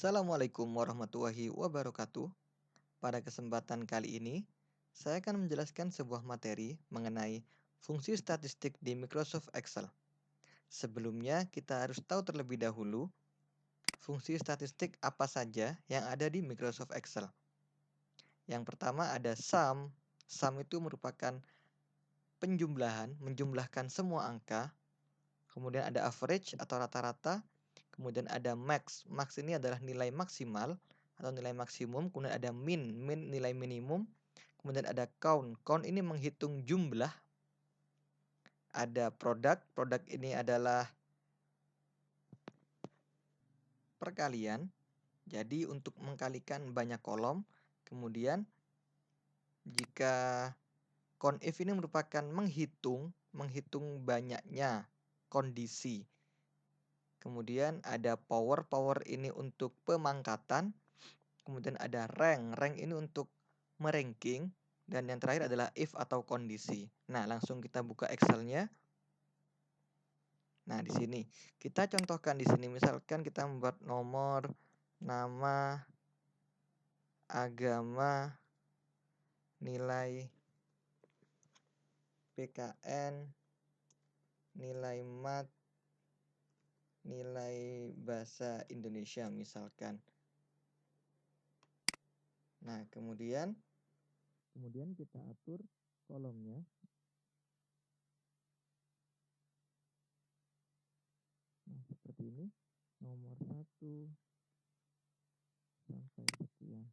Assalamualaikum warahmatullahi wabarakatuh. Pada kesempatan kali ini, saya akan menjelaskan sebuah materi mengenai fungsi statistik di Microsoft Excel. Sebelumnya, kita harus tahu terlebih dahulu fungsi statistik apa saja yang ada di Microsoft Excel. Yang pertama ada sum. Sum itu merupakan penjumlahan, menjumlahkan semua angka. Kemudian ada average atau rata-rata. Kemudian ada max. Max ini adalah nilai maksimal atau nilai maksimum. Kemudian ada min. Min nilai minimum. Kemudian ada count. Count ini menghitung jumlah. Ada product. Product ini adalah perkalian. Jadi untuk mengkalikan banyak kolom. Kemudian jika count if ini merupakan menghitung banyaknya kondisi. Kemudian ada power. Power ini untuk pemangkatan. Kemudian ada rank. Rank ini untuk meranking. Dan yang terakhir adalah if atau kondisi. Nah, langsung kita buka Excel-nya. Nah, di sini kita contohkan di sini misalkan kita membuat nomor, nama, agama, nilai PKN, nilai mat, nilai bahasa Indonesia misalkan. Nah, kemudian kita atur kolomnya. Nah, seperti ini. Nomor 1 sampai sekian.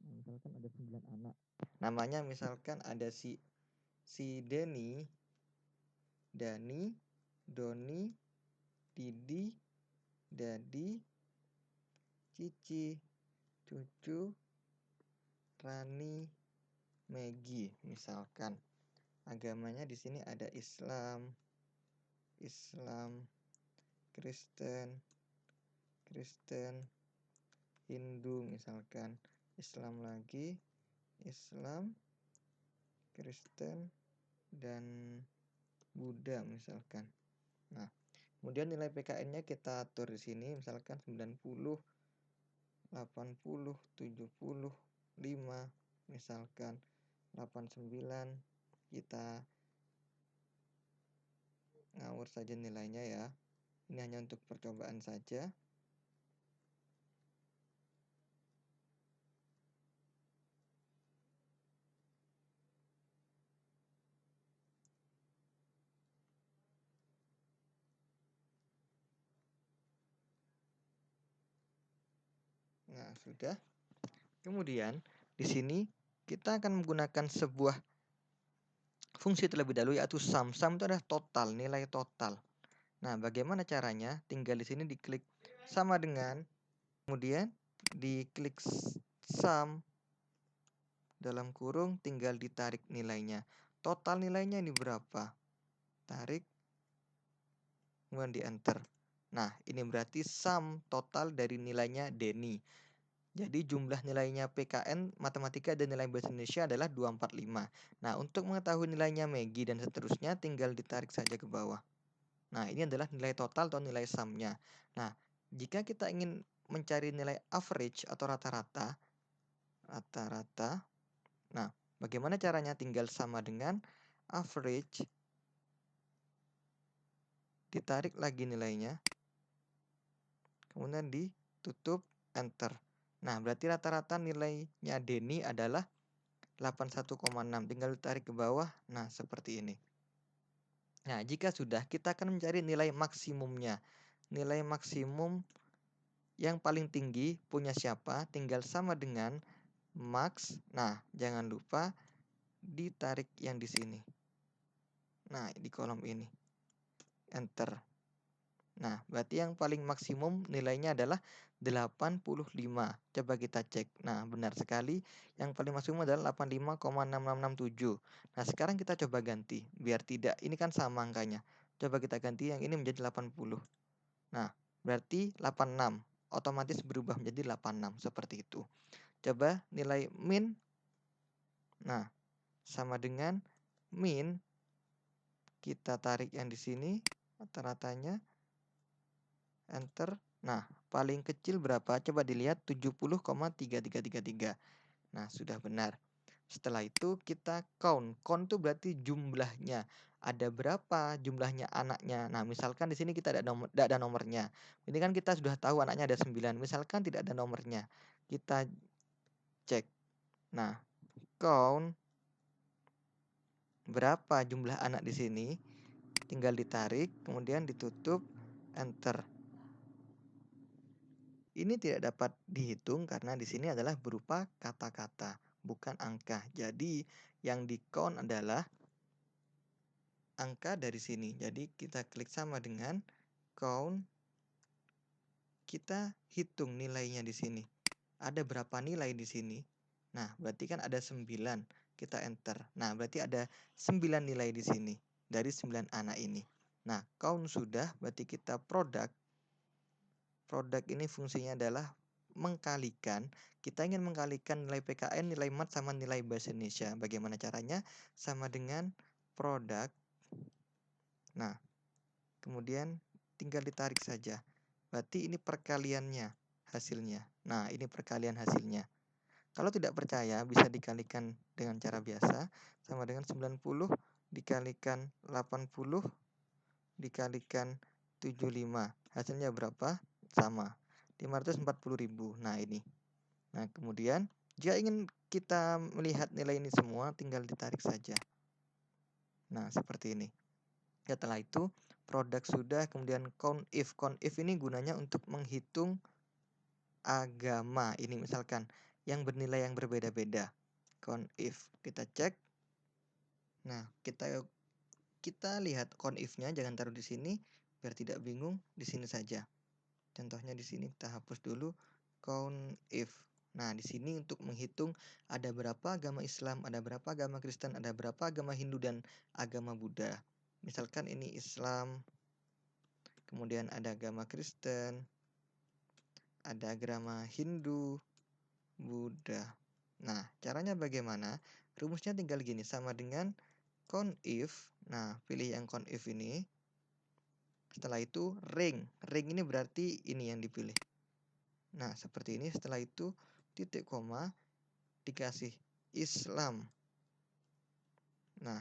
Nah, misalkan ada 9 anak. Namanya misalkan ada si Deni, Dani, Doni, Didi, Dadi, Cici, Cucu, Rani, Megi misalkan. Agamanya di sini ada Islam, Kristen, Hindu misalkan. Islam lagi, Islam, Kristen, dan Buddha misalkan. Nah, kemudian nilai PKN-nya kita atur di sini misalkan 90, 80, 75, misalkan 89. Kita ngawur saja nilainya ya. Ini hanya untuk percobaan saja. Nah, sudah. Kemudian di sini kita akan menggunakan sebuah fungsi terlebih dahulu yaitu sum. Sum itu adalah total, nilai total. Nah, bagaimana caranya? Tinggal di sini diklik sama dengan, kemudian diklik sum dalam kurung, tinggal ditarik nilainya. Total nilainya ini berapa? Tarik, kemudian di enter. Nah, ini berarti sum total dari nilainya Deni. Jadi jumlah nilainya PKN, Matematika dan nilai Bahasa Indonesia adalah 245. Nah, untuk mengetahui nilainya Megi dan seterusnya tinggal ditarik saja ke bawah. Nah, ini adalah nilai total atau nilai sumnya. Nah, jika kita ingin mencari nilai average atau rata-rata. Nah, bagaimana caranya? Tinggal sama dengan average, ditarik lagi nilainya, kemudian ditutup, enter. Nah, berarti rata-rata nilainya Deni adalah 81,6. Tinggal ditarik ke bawah. Nah, seperti ini. Nah, jika sudah, kita akan mencari nilai maksimumnya. Nilai maksimum yang paling tinggi punya siapa? Tinggal sama dengan max. Nah, jangan lupa ditarik yang di sini. Nah, di kolom ini. Enter. Nah, berarti yang paling maksimum nilainya adalah 85. Coba kita cek. Nah, benar sekali. Yang paling maksimum adalah 85,6667. Nah, sekarang kita coba ganti. Biar tidak, ini kan sama angkanya. Coba kita ganti yang ini menjadi 80. Nah, berarti 86. Otomatis berubah menjadi 86. Seperti itu. Coba nilai min. Nah, sama dengan min. Kita tarik yang di sini rata-ratanya. enter. Nah, paling kecil berapa? Coba dilihat 70,3333. Nah, sudah benar. Setelah itu kita count. Count itu berarti jumlahnya. Ada berapa jumlahnya anaknya. Nah, misalkan di sini kita tidak ada nomornya. Ini kan kita sudah tahu anaknya ada 9. Misalkan tidak ada nomornya. Kita cek. Nah, count berapa jumlah anak di sini. Tinggal ditarik, kemudian ditutup, enter. Ini tidak dapat dihitung karena di sini adalah berupa kata-kata, bukan angka. Jadi yang di count adalah angka dari sini. Jadi kita klik sama dengan count. Kita hitung nilainya di sini. Ada berapa nilai di sini? Nah, berarti kan ada 9. Kita enter. Nah, berarti ada 9 nilai di sini dari 9 anak ini. Nah, count sudah, berarti kita produk. Produk ini fungsinya adalah mengkalikan. Kita ingin mengkalikan nilai PKN, nilai mat sama nilai bahasa Indonesia. Bagaimana caranya? Sama dengan produk. Nah, kemudian tinggal ditarik saja. Berarti ini perkaliannya hasilnya. Nah, ini perkalian hasilnya. Kalau tidak percaya bisa dikalikan dengan cara biasa. Sama dengan 90 dikalikan 80 dikalikan 75. Hasilnya berapa? Sama. 540.000. Nah, ini. Nah, kemudian jika ingin kita melihat nilai ini semua, tinggal ditarik saja. Nah, seperti ini. Setelah itu, produk sudah, kemudian count if. Count if ini gunanya untuk menghitung agama. Ini misalkan yang bernilai yang berbeda-beda. Count if. Kita cek. Nah, kita lihat count if-nya, jangan taruh di sini biar tidak bingung, di sini saja. Contohnya di sini kita hapus dulu count if. Nah, di sini untuk menghitung ada berapa agama Islam, ada berapa agama Kristen, ada berapa agama Hindu dan agama Buddha. Misalkan ini Islam, kemudian ada agama Kristen, ada agama Hindu, Buddha. Nah, caranya bagaimana? Rumusnya tinggal gini, sama dengan count if. Nah, pilih yang count if ini. Setelah itu ring. Ring ini berarti ini yang dipilih. Nah, seperti ini. Setelah itu titik koma dikasih Islam. Nah,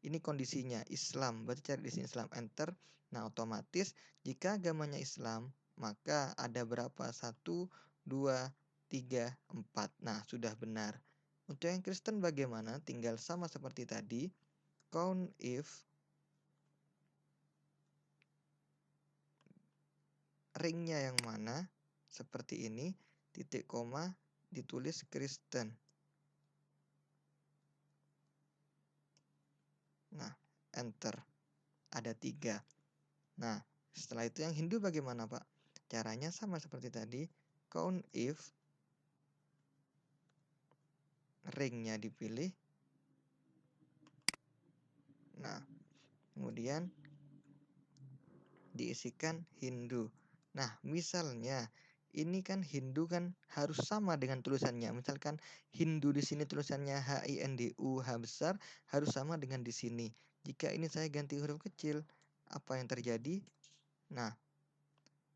ini kondisinya Islam. Berarti cari di sini Islam, enter. Nah, otomatis jika agamanya Islam, maka ada berapa? 1, 2, 3, 4. Nah, sudah benar. Untuk yang Kristen bagaimana? Tinggal sama seperti tadi. Count if ringnya yang mana? Seperti ini. Titik koma ditulis Kristen. Nah, enter. Ada 3. Nah, setelah itu yang Hindu bagaimana, Pak? Caranya sama seperti tadi. Count if ringnya dipilih. Nah, kemudian diisikan Hindu. Nah, misalnya ini kan Hindu kan harus sama dengan tulisannya. Misalkan Hindu di sini tulisannya HINDU, H besar, harus sama dengan di sini. Jika ini saya ganti huruf kecil, apa yang terjadi? Nah,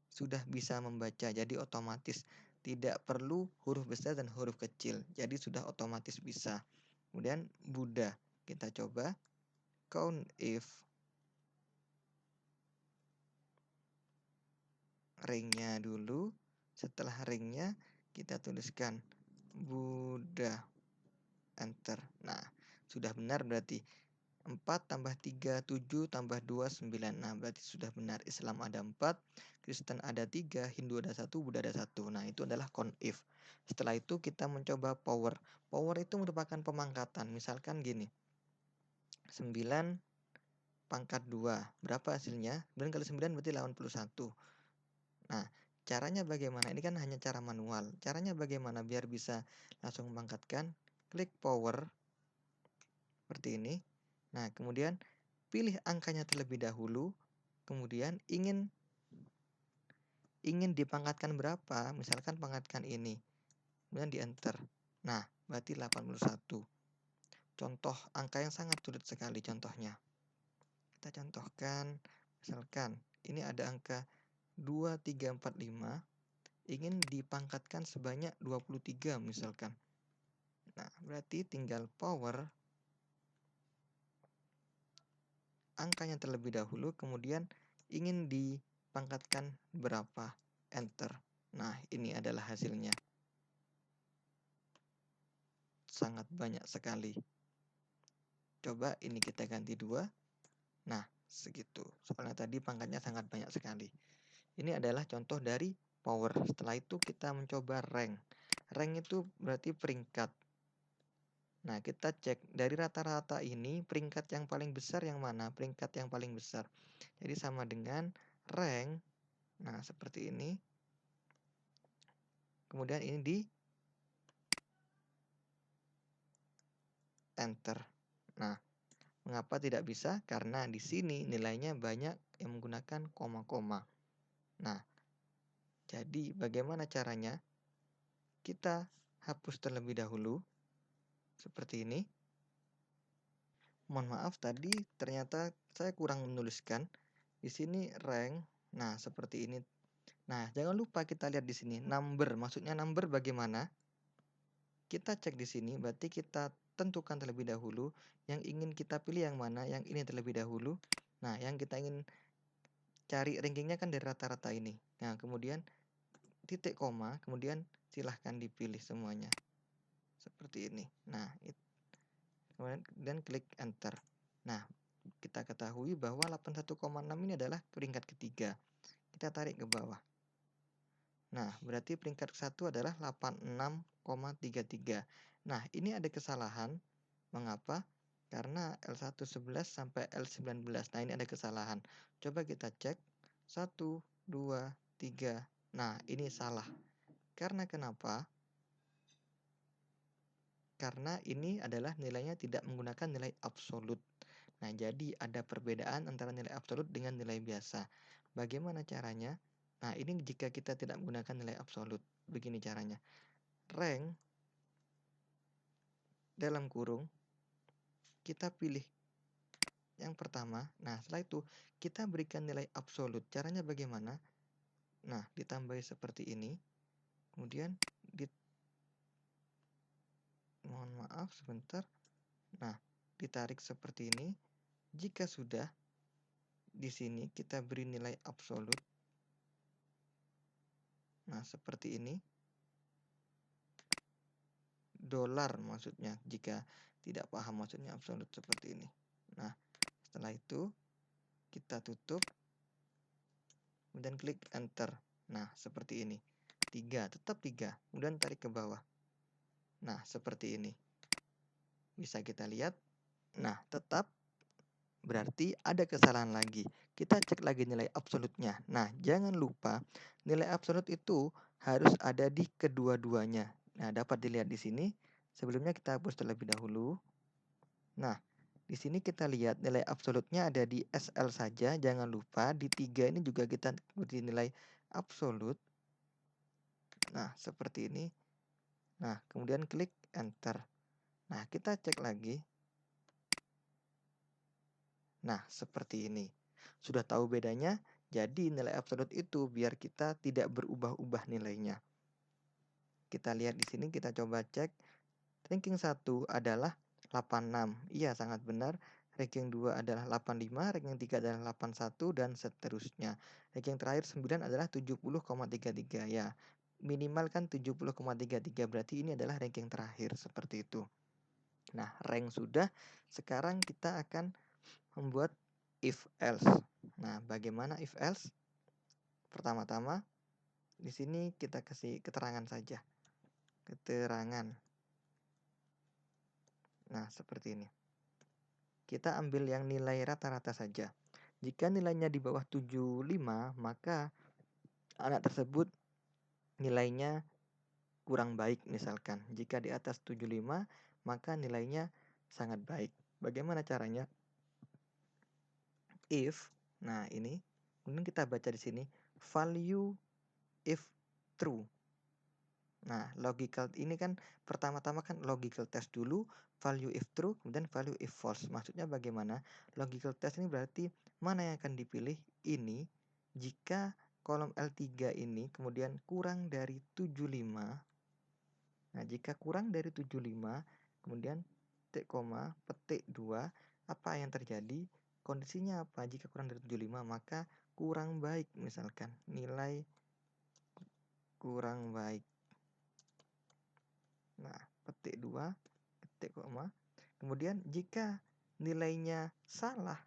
sudah bisa membaca. Jadi otomatis tidak perlu huruf besar dan huruf kecil. Jadi sudah otomatis bisa. Kemudian Buddha. Kita coba count if ringnya dulu. Setelah ringnya kita tuliskan Buddha, enter. Nah, sudah benar berarti 4 tambah 3, 7 tambah 2, 9. Nah, berarti sudah benar. Islam ada 4, Kristen ada 3, Hindu ada 1, Buddha ada 1. Nah, itu adalah count if. Setelah itu kita mencoba power. Power itu merupakan pemangkatan. Misalkan gini. 9 pangkat 2. Berapa hasilnya? 9 kali 9 berarti 81. Nah, caranya bagaimana? Ini kan hanya cara manual. Caranya bagaimana biar bisa langsung mengangkatkan? Klik power seperti ini. Nah, kemudian pilih angkanya terlebih dahulu. Kemudian ingin dipangkatkan berapa? Misalkan pangkatkan ini. Kemudian di enter. Nah, berarti 81. Contoh angka yang sangat sulit sekali contohnya. Kita contohkan, misalkan ini ada angka 2, 3, 4, 5 ingin dipangkatkan sebanyak 23 misalkan. Nah, berarti tinggal power angkanya terlebih dahulu, kemudian ingin dipangkatkan berapa, enter. Nah, ini adalah hasilnya. Sangat banyak sekali. Coba ini kita ganti 2. Nah, segitu. Soalnya tadi pangkatnya sangat banyak sekali. Ini adalah contoh dari power. Setelah itu kita mencoba rank. Rank itu berarti peringkat. Nah, kita cek dari rata-rata ini peringkat yang paling besar yang mana? Peringkat yang paling besar. Jadi sama dengan rank. Nah, seperti ini. Kemudian ini di enter. Nah, mengapa tidak bisa? Karena di sini nilainya banyak yang menggunakan koma-koma. Nah, jadi bagaimana caranya? Kita hapus terlebih dahulu. Seperti ini. Mohon maaf tadi ternyata saya kurang menuliskan. Di sini rank. Nah, seperti ini. Nah, jangan lupa kita lihat di sini number. Maksudnya number bagaimana? Kita cek di sini, berarti kita tentukan terlebih dahulu yang ingin kita pilih yang mana, yang ini terlebih dahulu. Nah, yang kita ingin cari rankingnya kan dari rata-rata ini. Nah, kemudian titik koma, kemudian silahkan dipilih semuanya. Seperti ini. Nah, dan klik enter. Nah, kita ketahui bahwa 81,6 ini adalah peringkat ketiga. Kita tarik ke bawah. Nah, berarti peringkat ke-1 adalah 86,33. Nah, ini ada kesalahan. Mengapa? Karena L111 sampai L19. Nah, ini ada kesalahan. Coba kita cek. 1, 2, 3. Nah, ini salah. Karena kenapa? Karena ini adalah nilainya tidak menggunakan nilai absolut. Nah, jadi ada perbedaan antara nilai absolut dengan nilai biasa. Bagaimana caranya? Nah, ini jika kita tidak menggunakan nilai absolut. Begini caranya. Rank dalam kurung kita pilih yang pertama. Nah, setelah itu kita berikan nilai absolut. Caranya bagaimana? Nah, ditambahi seperti ini. Kemudian mohon maaf sebentar. Nah, ditarik seperti ini. Jika sudah, di sini kita beri nilai absolut. Nah, seperti ini. Dolar maksudnya, jika tidak paham maksudnya absolut seperti ini. Nah, setelah itu kita tutup. Kemudian klik enter. Nah, seperti ini. 3, tetap 3. Kemudian tarik ke bawah. Nah, seperti ini. Bisa kita lihat. Nah, tetap berarti ada kesalahan lagi. Kita cek lagi nilai absolutnya. Nah, jangan lupa nilai absolut itu harus ada di kedua-duanya. Nah, dapat dilihat di sini. Sebelumnya kita hapus terlebih dahulu. Nah, di sini kita lihat nilai absolutnya ada di SL saja. Jangan lupa di 3 ini juga kita beri nilai absolut. Nah, seperti ini. Nah, kemudian klik enter. Nah, kita cek lagi. Nah, seperti ini. Sudah tahu bedanya? Jadi nilai absolut itu biar kita tidak berubah-ubah nilainya. Kita lihat di sini, kita coba cek. Ranking 1 adalah 86. Iya, sangat benar. Ranking 2 adalah 85, ranking 3 adalah 81, dan seterusnya. Ranking terakhir 9 adalah 70,33. Ya, minimal kan 70,33, berarti ini adalah ranking terakhir, seperti itu. Nah, rank sudah. Sekarang kita akan membuat if else. Nah, bagaimana if else? Pertama-tama di sini kita kasih keterangan saja. Keterangan. Nah, seperti ini. Kita ambil yang nilai rata-rata saja. Jika nilainya di bawah 75, maka anak tersebut nilainya kurang baik misalkan. Jika di atas 75, maka nilainya sangat baik. Bagaimana caranya? If, nah ini, kemudian kita baca di sini, value if true. Nah, logical ini kan pertama-tama kan logical test dulu, value if true, kemudian value if false. Maksudnya bagaimana? Logical test ini berarti mana yang akan dipilih ini jika kolom L3 ini kemudian kurang dari 75. Nah, jika kurang dari 75, kemudian titik koma, petik 2, apa yang terjadi? Kondisinya apa? Jika kurang dari 75, maka kurang baik, misalkan nilai kurang baik. Nah, petik 2, titik koma. Kemudian jika nilainya salah,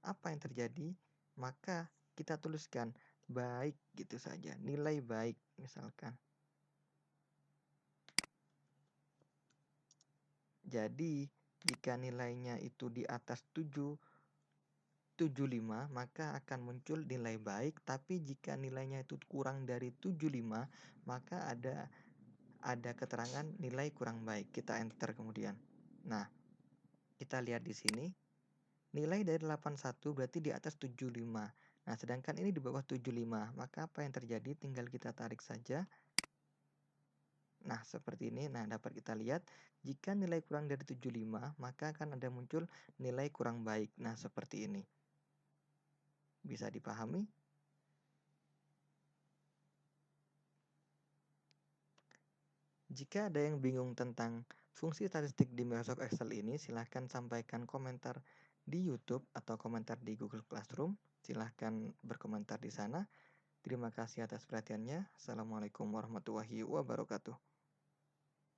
apa yang terjadi? Maka kita tuliskan baik gitu saja, nilai baik misalkan. Jadi, jika nilainya itu di atas 75, maka akan muncul nilai baik, tapi jika nilainya itu kurang dari 75, maka ada keterangan nilai kurang baik. Kita enter kemudian. Nah, kita lihat di sini, nilai dari 81 berarti di atas 75. Nah, sedangkan ini di bawah 75, maka apa yang terjadi? Tinggal kita tarik saja. Nah, seperti ini. Nah, dapat kita lihat jika nilai kurang dari 75, maka akan ada muncul nilai kurang baik. Nah, seperti ini. Bisa dipahami? Jika ada yang bingung tentang fungsi statistik di Microsoft Excel ini, silahkan sampaikan komentar di YouTube atau komentar di Google Classroom. Silahkan berkomentar di sana. Terima kasih atas perhatiannya. Assalamualaikum warahmatullahi wabarakatuh.